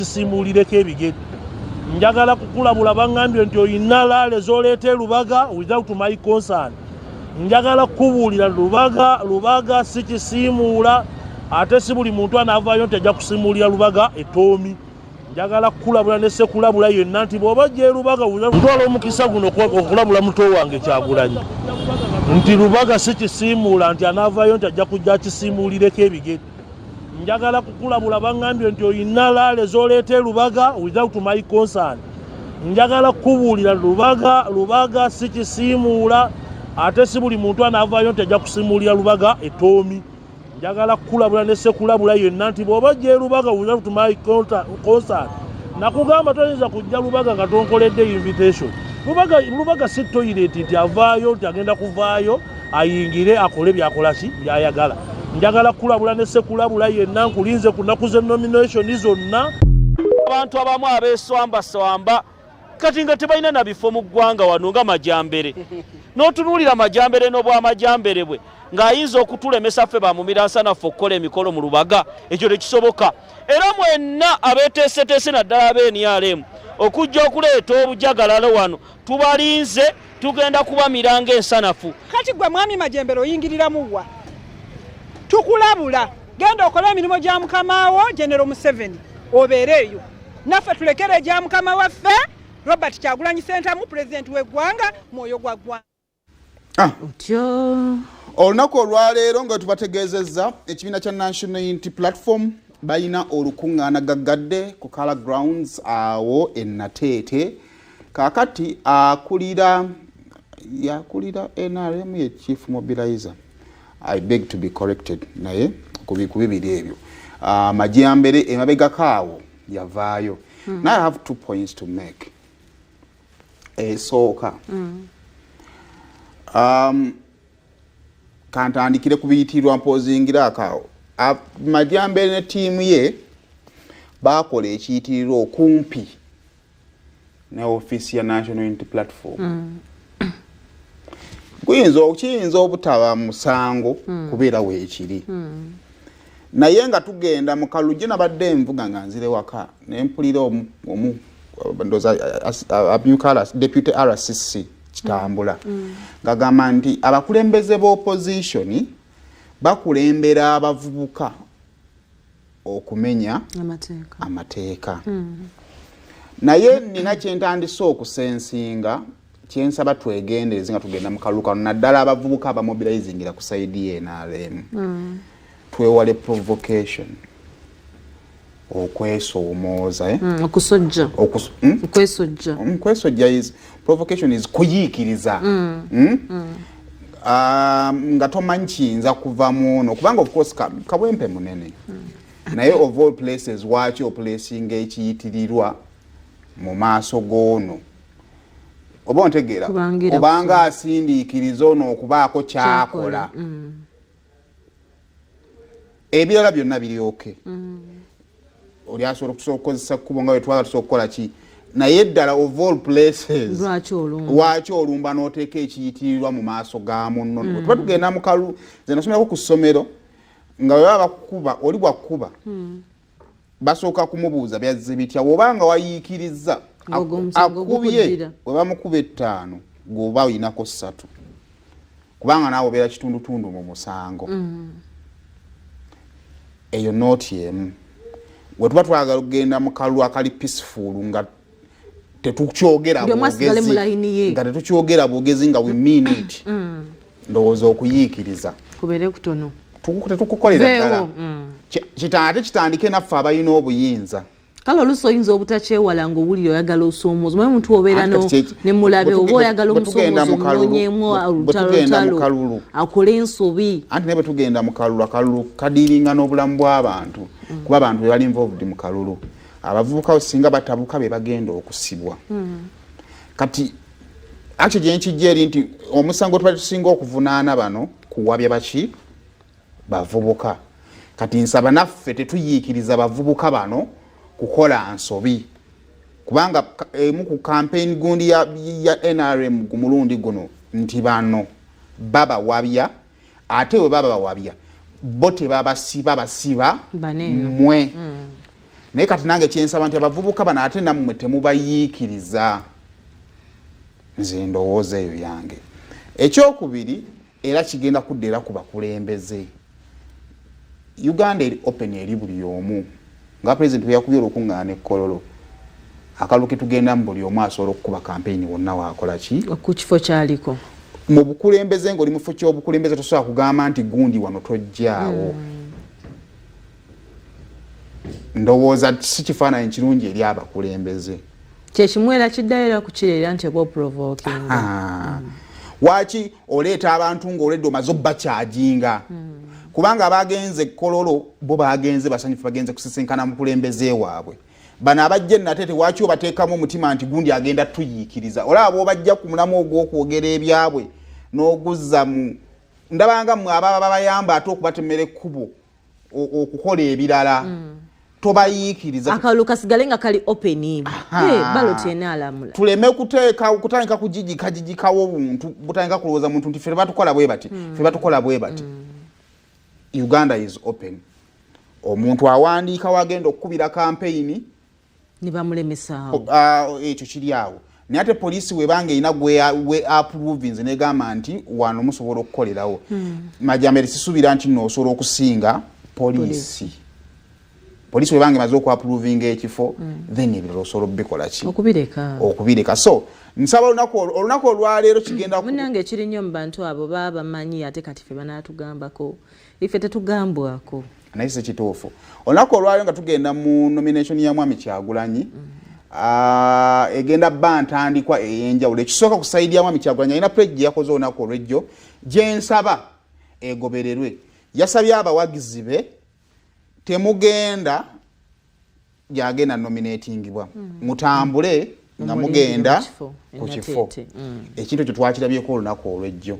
Simulireko ebigere njagala kukulabula bangambye nti oyina laale z'oleeta Lubaga without my concern. Njagala kubuulira Lubaga si kisiimuula ate si buli muntu anaavaayo nti ajja kusimuulira Lubaga etoomi. Njagala kukulabula ne sekulabula yenna nti bw'oba ajja Lubaga ntwala omukisa guno okulabula muto wange Kyagulanyi nti Lubaga si kisiimuula nti anaavaayo nti ajja kujja kisiimuulireko ebigere. Njagala kukulabula bangambye nti oyina laale z'oleeta Lubaga without my concern. Njagala kubuulira Lubaga si kisiimuula ate si buli muntu anaavaayo nti ajja kusimuulira Lubaga etoomi. Njagala kukulabula ne sekulabula yenna nti bw'oba ajja Lubaga without my concern. Nakugamba toyinza kujja Lubaga nga tonkoledde invitation. Lubaga si toilet nti avaayo nti agenda kuvaayo ayingire akole byakola ki byayagala. Njagala kulabula ne sekulabula yenna nkulinze ku nnaku z'ennomination zonna. Abantu abamu abeeswambaswamba kati nga tebalina na bifo mu ggwanga wano nga Majambere. N'otunuulira Majambere n'obwamajambere bwe ng'ayinza okutulemesa ffe bamumiraasa naffe okukola emikolo mu Lubaga, ekyo tekisoboka. Era mwenna abeeteeseteese naddala ab'NRM okujja okuleeta obujagalalo wano tubalinze, tugenda kubamiranga ensanafu. Kati gwe mwami Majambere oyingiriramu wa? Tukulabula genda okola emirimu gya Mukamaawo General Museveni obeereeyo naffe tulekere gya Mukama waffe Robert Kyagulanyi Ssentamu pulezidenti w'eggwanga mwoyo gwa ggwanga. Otyo olunaku olwaleero nga tubategeezezza ekibiina kya National Unity Platform balina olukuŋŋaana gaggadde ku Kala Grounds awo e Nateete. Kaakati akulira NRM ye Chief Mobilizer. I beg to be corrected naye kubibiri ebyo. Majambere emabega kaawo yavaayo. Now I have 2 points to make. Esooka. Kantandikire kubiyitirwa mpozingira akaawo. Majambere ne tiimu ye baakola ekiyitirirwa okumpi ne office ya National Unity Platform. Kiyinza obutaba musango kubeera weekiri. Naye nga tugenda mu Kaluje nabadde envuga nga nzire waka ne mpulira omu Deputy RCC Kitambula ngagamba nti abakulembeze b'opposition bakulembera abavubuka okumenya amateeka. Naye nina kyentandise okusensinga kyensaba twegendereze nga tugenda mu kaluka naddala abavubuka abamobilizingira ku saidi y'NRM. Twewale provocation okwesoomooza okusojja okwesojja is provocation is kuyiikiriza nga tomanyi kiyinza kuvamu ono kubanga of course kabwempe munene naye of all places waaki oplacinga ekiyitirirwa mu maaso g'ono oba ontegeera obanga asindiikiriza ono okubaako kyakola ebirala byonna biryoke oli asobola okukozesa kkubo nga wetwala tusobola okukola ki naye ddala of all places lwaki olumba n'oteeka ekiyitirirwa mu maaso ga munno. Tuba tugenda mu kalu ze nasomerako ku ssomero nga bwe baba bakuba oli bwakkuba basooka kumubuuza byazze bitya wobanga wayiikiriza akubye bwe bamukuba 5 gwoba oyinako 3 kubanga naawe obeera kitundutundu mu musango. Eyo nooti emu we tuba twagala okugenda mu kalulu akali peaceful nga tetukyogera bwogezi nga we mean it. Ndowooza okuyiikiriza kubeere kutono tetukukolera ddala ate kitandike naffe abalina obuyinza. Kale oluusi oyinza obutakyewala ng'owulira oyagala osoomoza omanyi omuntu obeera ne mulabe oba oyagala omusoomoza omunonyeemu olutalo akole ensobi. Anti naye bwe tugenda mu kalulu akalulu kadiiringa n'obulamu bw'abantu kuba abantu be bali involved mu kalulu abavubuka singa batabuka be bagenda okusibwa. Kati akyo gye nkijja eri nti omusango tuba tusinga okuvunaana bano kuwabya baki bavubuka. Kati nsaba naffe tetuyiikiriza bavubuka bano kukola nsobi kubanga emu ku campaign gundi ya NRM ku mulundi guno nti bano baba wabya ate we baba wabya bote baba siba mwe naye kati nange kyensaba nti abavubuka bano ate nammwe temubayiikiriza. Nze ndowooza eyo yange. Ekyokubiri era kigenda kudda era ku bakulembeze. Uganda eri open eri buli omu. Nga president bwe yakubye olukungaana Kololo. Akalulu ke tugenda mu buli omu asobola okukuba kampeyini wonna waakola ki? Ku kifo kyaliko. Mu bukulembeze ng'oli mu kifo ky'obukulembeze tosobola kugamba nti gundi wano tojjaawo. Ndowooza si kifaananyi kirungi eri abakulembeze. Kyekimu era kiddayo era kukireera nti oba provoking. Waki oleeta abantu ng'oledde omaze obbakyajinga. Kubanga abagenze Kololo bo bagenze basanyufu bagenze kusisinkana mukulembeze waabwe. Bana abajje natete waki obateekamu omutima nti gundi agenda tuyiikiriza. Olaba bw'obajja ku mulamu ogw'okwogera ebyabwe n'oguzza mu ndabanga mmwe ababa babayamba ate okubatemera ekkubo okukola ebirala. Tobayiikiriza. Akalulu kasigale nga kali open. Ballot ena alamula. Tuleme kutandika kujijikawo obuntu butandika kulowooza muntu nti ffe batukola bwe bati. Ffe batukola bwe bati. Uganda is open. Omuntu awandiika wagenda okukubira kampeyini ne bamulemesaawo. Ekyo kiri awo. Naye ate poliisi webanga erina gwe approve nze negamba nti wano musobola okukolerawo. Majambere sisuubira nti nno osobola okusinga poliisi. Poliisi webanga emaze okwapproving ekifo then ebirala osobola obikola ki? Okubireka. So nsaba olunaku olwaleero kigenda munange ekiri nnyo mu bantu abo baba bamanyi ate kati ffe banaatugambako. Ife tetugambwako. Naye si kituufu. Olunaku olwaleero nga tugenda mu nomination ya Mwami Kyagulanyi egenda bba ntandikwa ey'enjawulo. Ekisooka ku sayidi ya Mwami Kyagulanyi alina pledge gye yakoze olunaku olw'ejjo gye nsaba egobererwe. Yasabye abawagizi be temugenda gyagenda nominatingibwa. Mutambule nga mugenda ku kifo. Ekintu ekyo twakirabyeko olunaku olw'ejjo.